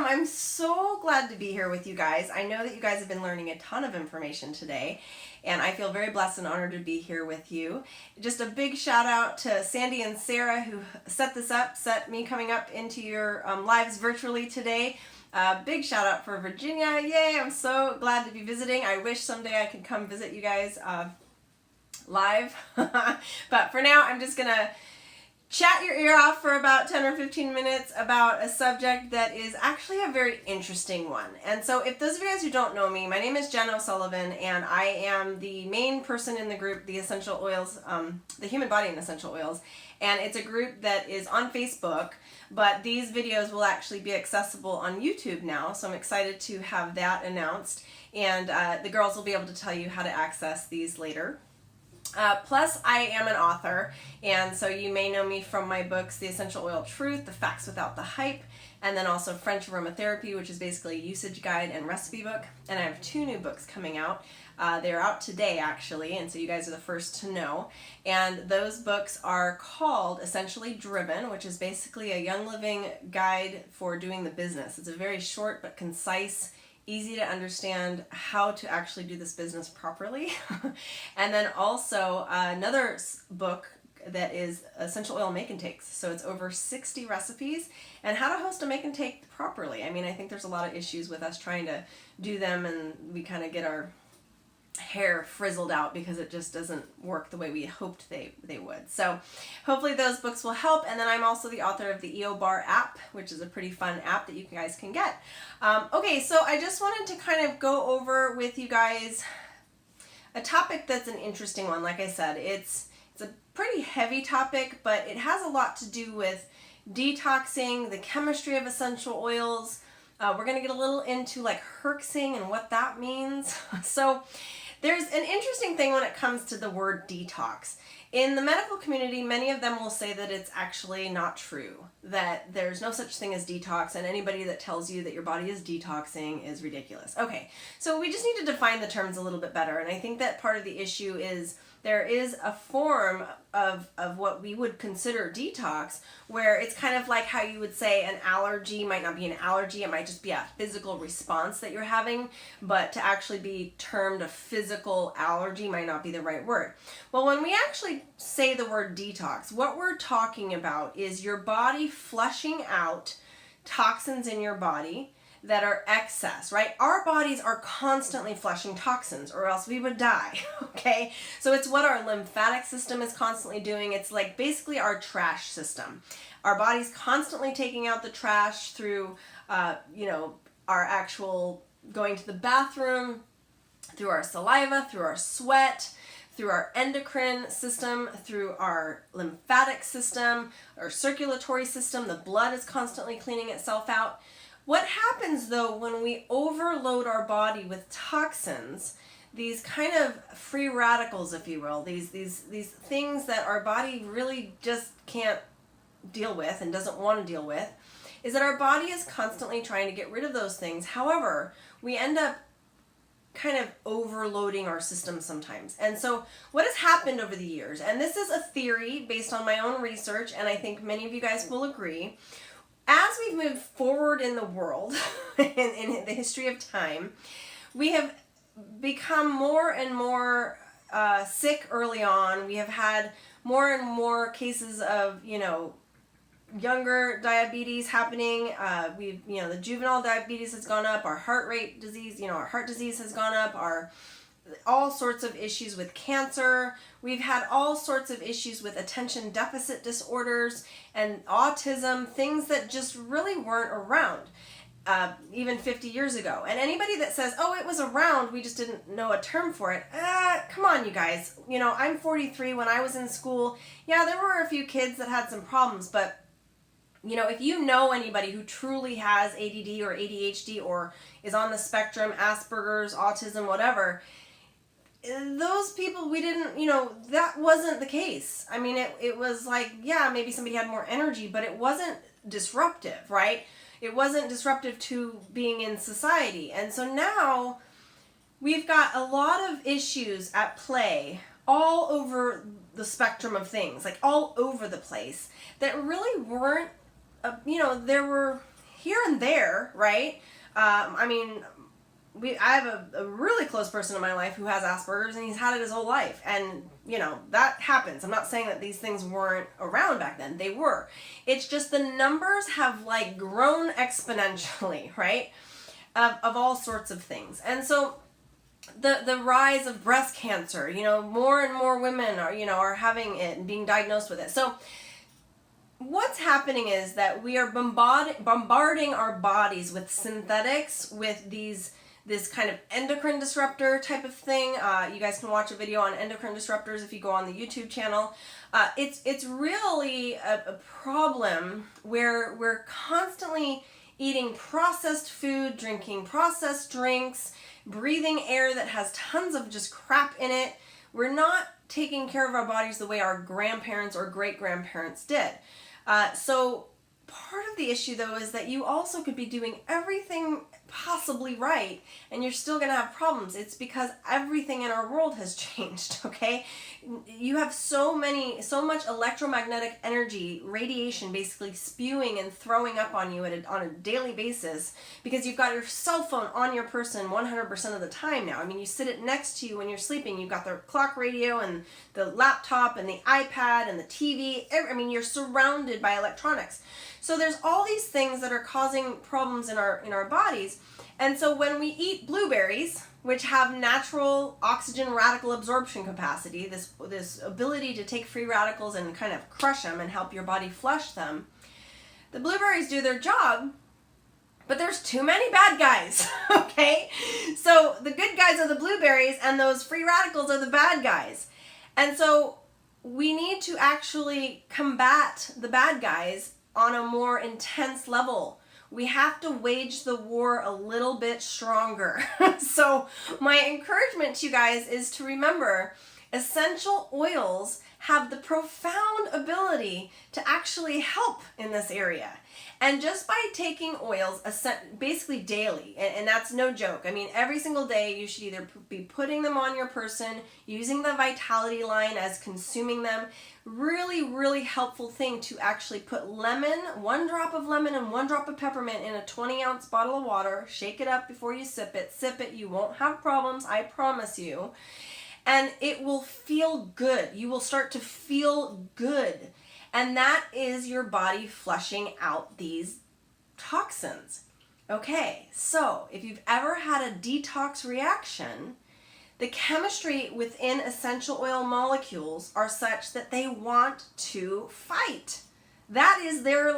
I'm so glad to be here with you guys. I know that you guys have been learning a ton of information today, and I feel very blessed and honored to be here with you. Just a big shout out to Sandy and Sarah who set this up, set me coming up into your lives virtually today. Big shout out for Virginia. Yay, I'm so glad to be visiting. I wish someday I could come visit you guys live. But for now, I'm just going to chat your ear off for about 10 or 15 minutes about a subject that is actually a very interesting one. And so if those of you guys who don't know me, my name is Jen O'Sullivan, and I am the main person in the group, The Essential Oils, the Human Body and Essential Oils. And it's a group that is on Facebook, but these videos will actually be accessible on YouTube now. So I'm excited to have that announced. And the girls will be able to tell you how to access these later. Plus, I am an author, and so you may know me from my books, The Essential Oil Truth, The Facts Without the Hype, and then also French Aromatherapy, which is basically a usage guide and recipe book. And I have 2 new books coming out. They're out today, actually, and so you guys are the first to know. And those books are called Essentially Driven, which is basically a Young Living guide for doing the business. It's a very short but concise, easy to understand how to actually do this business properly. And then also another book that is Essential Oil Make and Takes. So it's over 60 recipes and how to host a make and take properly. I mean, I think there's a lot of issues with us trying to do them, and we kind of get our hair frizzled out because it just doesn't work the way we hoped they would. So hopefully those books will help. And then I'm also the author of the EO Bar app, which is a pretty fun app that you guys can get. Okay, so I just wanted to kind of go over with you guys a topic that's an interesting one. Like I said, it's a pretty heavy topic, but it has a lot to do with detoxing, the chemistry of essential oils. We're going to get a little into like herxing and what that means. So there's an interesting thing when it comes to the word detox. In the medical community, many of them will say that it's actually not true, that there's no such thing as detox, and anybody that tells you that your body is detoxing is ridiculous. Okay, so we just need to define the terms a little bit better, and I think that part of the issue is there is a form of what we would consider detox, where it's kind of like how you would say an allergy might not be an allergy, it might just be a physical response that you're having, but to actually be termed a physical allergy might not be the right word. Well, when we actually say the word detox, what we're talking about is your body flushing out toxins in your body that are excess, right? Our bodies are constantly flushing toxins or else we would die, okay? So it's what our lymphatic system is constantly doing. It's like basically our trash system. Our body's constantly taking out the trash through, our actual going to the bathroom, through our saliva, through our sweat, through our endocrine system, through our lymphatic system, our circulatory system. The blood is constantly cleaning itself out. What happens though when we overload our body with toxins, these kind of free radicals, if you will, these things that our body really just can't deal with and doesn't want to deal with, is that our body is constantly trying to get rid of those things. However, we end up kind of overloading our system sometimes. And so what has happened over the years, and this is a theory based on my own research, and I think many of you guys will agree, as we've moved forward in the world, in the history of time, we have become more and more sick early on. We have had more and more cases of, younger diabetes happening. The juvenile diabetes has gone up. Our heart rate disease, our heart disease has gone up. All sorts of issues with cancer. We've had all sorts of issues with attention deficit disorders and autism, things that just really weren't around even 50 years ago. And anybody that says, oh, it was around, we just didn't know a term for it, come on, you guys. I'm 43. When I was in school, yeah, there were a few kids that had some problems, but if you know anybody who truly has ADD or ADHD or is on the spectrum, Asperger's, autism, whatever, those people, we didn't, that wasn't the case. I mean, it was like, yeah, maybe somebody had more energy, but it wasn't disruptive, right? It wasn't disruptive to being in society. And so now we've got a lot of issues at play all over the spectrum of things, like all over the place, that really weren't, there were here and there, right? I mean, I have a really close person in my life who has Asperger's, and he's had it his whole life. And, you know, that happens. I'm not saying that these things weren't around back then. They were. It's just the numbers have like grown exponentially, right? Of all sorts of things. And so the rise of breast cancer, you know, more and more women are having it and being diagnosed with it. So what's happening is that we are bombarding our bodies with synthetics, with this kind of endocrine disruptor type of thing. You guys can watch a video on endocrine disruptors if you go on the YouTube channel. It's really a problem where we're constantly eating processed food, drinking processed drinks, breathing air that has tons of just crap in it. We're not taking care of our bodies the way our grandparents or great-grandparents did. So part of the issue, though, is that you also could be doing everything possibly right, and you're still going to have problems. It's because everything in our world has changed, okay? You have so much electromagnetic energy, radiation basically spewing and throwing up on you on a daily basis, because you've got your cell phone on your person 100% of the time now. I mean, you sit it next to you when you're sleeping. You've got the clock radio and the laptop and the iPad and the TV. I mean, you're surrounded by electronics. So there's all these things that are causing problems in our bodies. And so when we eat blueberries, which have natural oxygen radical absorption capacity, this ability to take free radicals and kind of crush them and help your body flush them, the blueberries do their job, but there's too many bad guys, okay? So the good guys are the blueberries, and those free radicals are the bad guys. And so we need to actually combat the bad guys on a more intense level. We have to wage the war a little bit stronger. So my encouragement to you guys is to remember, essential oils have the profound ability to actually help in this area. And just by taking oils basically daily, and that's no joke. I mean, every single day you should either be putting them on your person, using the Vitality line as consuming them. Really, really helpful thing to actually put lemon, 1 drop of lemon and 1 drop of peppermint in a 20-ounce bottle of water. Shake it up before you sip it. Sip it. You won't have problems, I promise you. And it will feel good. You will start to feel good. And that is your body flushing out these toxins. Okay, so if you've ever had a detox reaction, the chemistry within essential oil molecules are such that they want to fight. That is their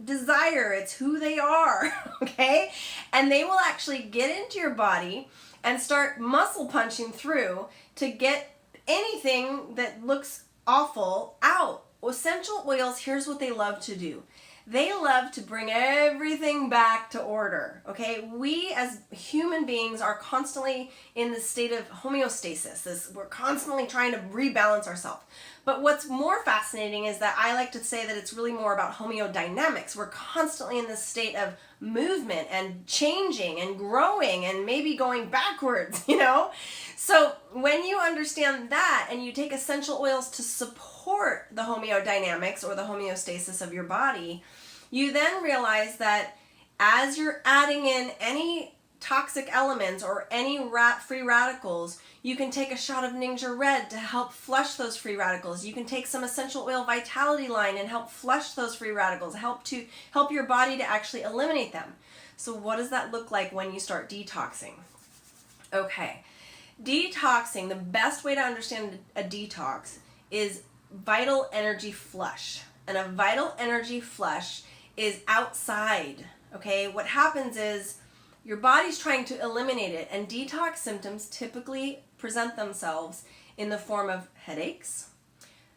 desire. It's who they are, okay? And they will actually get into your body and start muscle punching through to get anything that looks awful out. Essential oils, here's what they love to do. They love to bring everything back to order, okay? We as human beings are constantly in the state of homeostasis. We're constantly trying to rebalance ourselves. But what's more fascinating is that I like to say that it's really more about homeodynamics. We're constantly in this state of movement and changing and growing and maybe going backwards, you know? So when you understand that and you take essential oils to support the homeodynamics or the homeostasis of your body, you then realize that as you're adding in any toxic elements or any free radicals, you can take a shot of Ninja Red to help flush those free radicals. You can take some essential oil Vitality line and help flush those free radicals, help your body to actually eliminate them. So what does that look like when you start detoxing? Okay, detoxing, the best way to understand a detox is vital energy flush. And a vital energy flush is outside, okay? What happens is your body's trying to eliminate it, and detox symptoms typically present themselves in the form of headaches,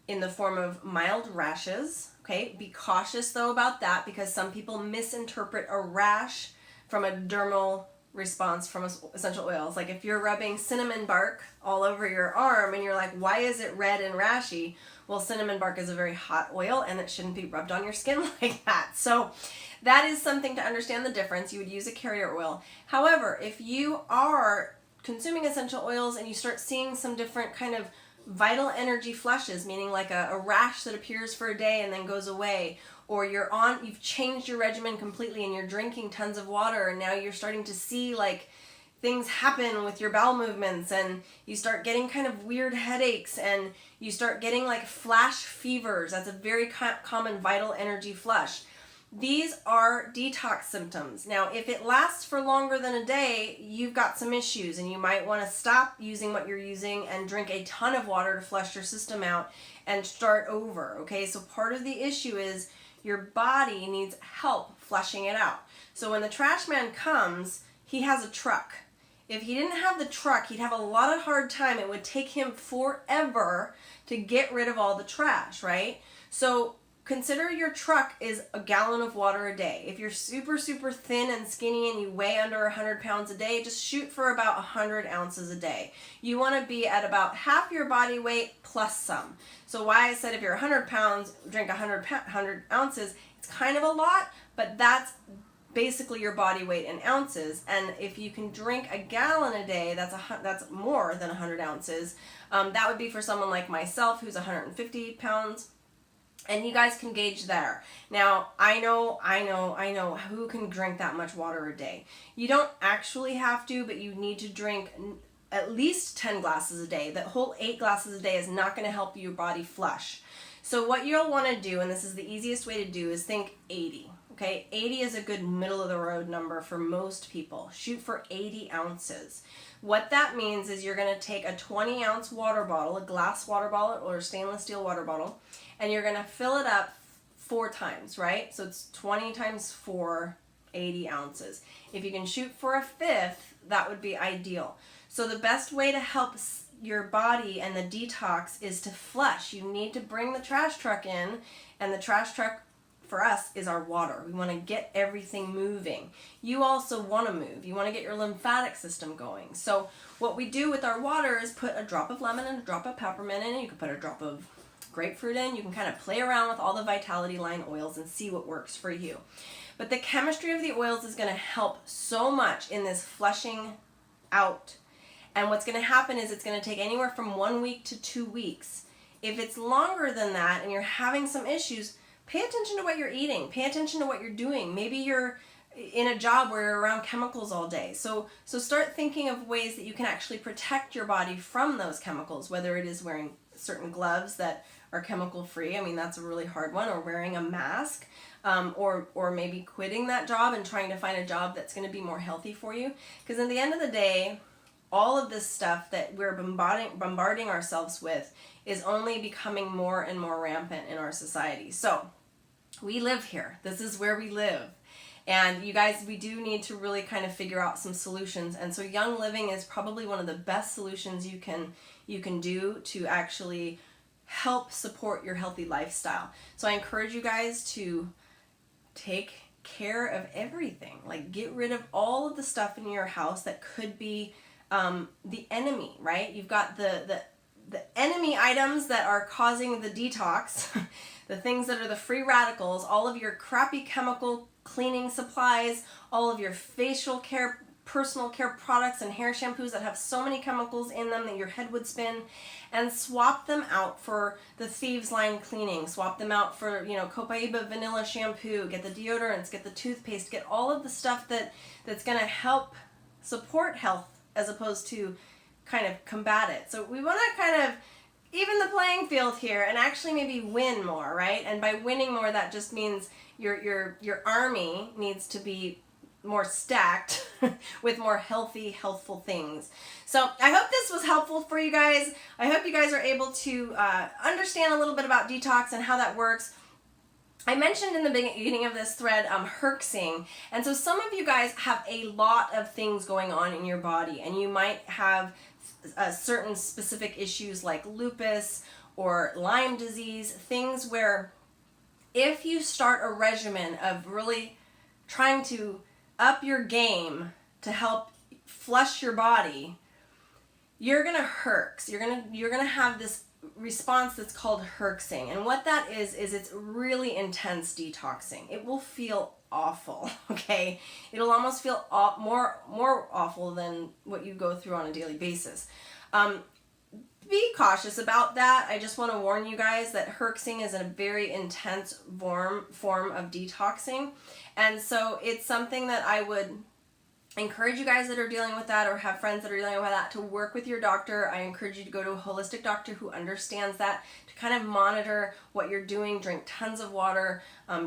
in the form of mild rashes, okay? Be cautious though about that, because some people misinterpret a rash from a dermal response from essential oils. Like if you're rubbing cinnamon bark all over your arm and you're like, why is it red and rashy? Well, cinnamon bark is a very hot oil and it shouldn't be rubbed on your skin like that. So that is something to understand the difference. You would use a carrier oil. However, if you are consuming essential oils and you start seeing some different kind of vital energy flushes, meaning like a rash that appears for a day and then goes away, or you've changed your regimen completely and you're drinking tons of water and now you're starting to see like things happen with your bowel movements, and you start getting kind of weird headaches, and you start getting like flash fevers. That's a very common vital energy flush. These are detox symptoms. Now, if it lasts for longer than a day, you've got some issues, and you might want to stop using what you're using and drink a ton of water to flush your system out and start over, okay? So part of the issue is your body needs help flushing it out. So when the trash man comes, he has a truck. If he didn't have the truck, he'd have a lot of hard time. It would take him forever to get rid of all the trash, right? So consider your truck is a gallon of water a day. If you're super, super thin and skinny and you weigh under 100 pounds a day, just shoot for about 100 ounces a day. You want to be at about half your body weight plus some. So why I said if you're 100 pounds, drink 100 ounces, it's kind of a lot, but that's basically your body weight in ounces. And if you can drink a gallon a day, that's more than 100 ounces. That would be for someone like myself who's 150 pounds. And you guys can gauge there. Now, I know who can drink that much water a day. You don't actually have to, but you need to drink at least 10 glasses a day. That whole 8 glasses a day is not going to help your body flush. So what you'll want to do, and this is the easiest way to do, is think 80. Okay, 80 is a good middle of the road number for most people. Shoot for 80 ounces. What that means is you're going to take a 20-ounce water bottle, a glass water bottle or a stainless steel water bottle, and you're going to fill it up 4 times, right? So it's 20 times 4, 80 ounces. If you can shoot for a fifth, that would be ideal. So the best way to help your body and the detox is to flush. You need to bring the trash truck in, and the trash truck for us is our water. We want to get everything moving. You also want to move. You want to get your lymphatic system going. So what we do with our water is put a drop of lemon and a drop of peppermint in it. You can put a drop of grapefruit in. You can kind of play around with all the Vitality Line oils and see what works for you. But the chemistry of the oils is going to help so much in this flushing out. And what's going to happen is it's going to take anywhere from 1 week to 2 weeks. If it's longer than that and you're having some issues, pay attention to what you're eating. Pay attention to what you're doing. Maybe you're in a job where you're around chemicals all day. So start thinking of ways that you can actually protect your body from those chemicals, whether it is wearing certain gloves that are chemical free. I mean, that's a really hard one, or wearing a mask, or maybe quitting that job and trying to find a job that's going to be more healthy for you. Because in the end of the day, all of this stuff that we're bombarding ourselves with is only becoming more and more rampant in our society. So we live here. This is where we live. And you guys, we do need to really kind of figure out some solutions. And so Young Living is probably one of the best solutions you can do to actually help support your healthy lifestyle. So I encourage you guys to take care of everything. Like, get rid of all of the stuff in your house that could be the enemy, right? You've got the enemy items that are causing the detox, the things that are the free radicals, all of your crappy chemical cleaning supplies, all of your facial care, personal care products and hair shampoos that have so many chemicals in them that your head would spin, and swap them out for the Thieves line cleaning. Swap them out for, Copaiba vanilla shampoo, get the deodorants, get the toothpaste, get all of the stuff that's going to help support health as opposed to kind of combat it. So we want to kind of even the playing field here and actually maybe win more, right? And by winning more, that just means your army needs to be more stacked with more healthy, healthful things. So I hope this was helpful for you guys. I hope you guys are able to understand a little bit about detox and how that works. I mentioned in the beginning of this thread herxing, and so some of you guys have a lot of things going on in your body, and you might have certain specific issues like lupus or Lyme disease, things where if you start a regimen of really trying to up your game to help flush your body, you're gonna herx. You're gonna have this response that's called herxing, and what that is it's really intense detoxing. It will feel awful, okay? It'll almost feel more awful than what you go through on a daily basis. be cautious about that. I just want to warn you guys that herxing is a very intense form of detoxing. And so it's something that I would encourage you guys that are dealing with that or have friends that are dealing with that to work with your doctor. I encourage you to go to a holistic doctor who understands that, to kind of monitor what you're doing, drink tons of water,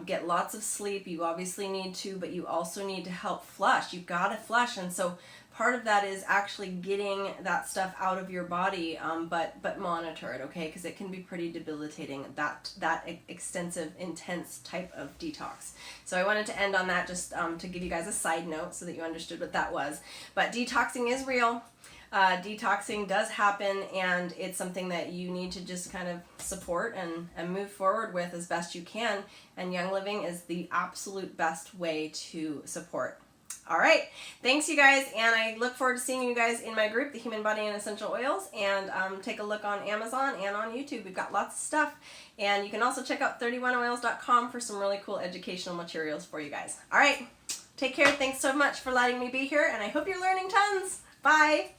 get lots of sleep. You obviously need to, but you also need to help flush. You've got to flush. And so part of that is actually getting that stuff out of your body, but monitor it, okay? Because it can be pretty debilitating, that extensive, intense type of detox. So I wanted to end on that just to give you guys a side note so that you understood what that was. But detoxing is real. Detoxing does happen, and it's something that you need to just kind of support and move forward with as best you can. And Young Living is the absolute best way to support. All right, thanks you guys, and I look forward to seeing you guys in my group, The Human Body and Essential Oils, and take a look on Amazon and on YouTube. We've got lots of stuff, and you can also check out 31oils.com for some really cool educational materials for you guys. All right, take care. Thanks so much for letting me be here, and I hope you're learning tons. Bye.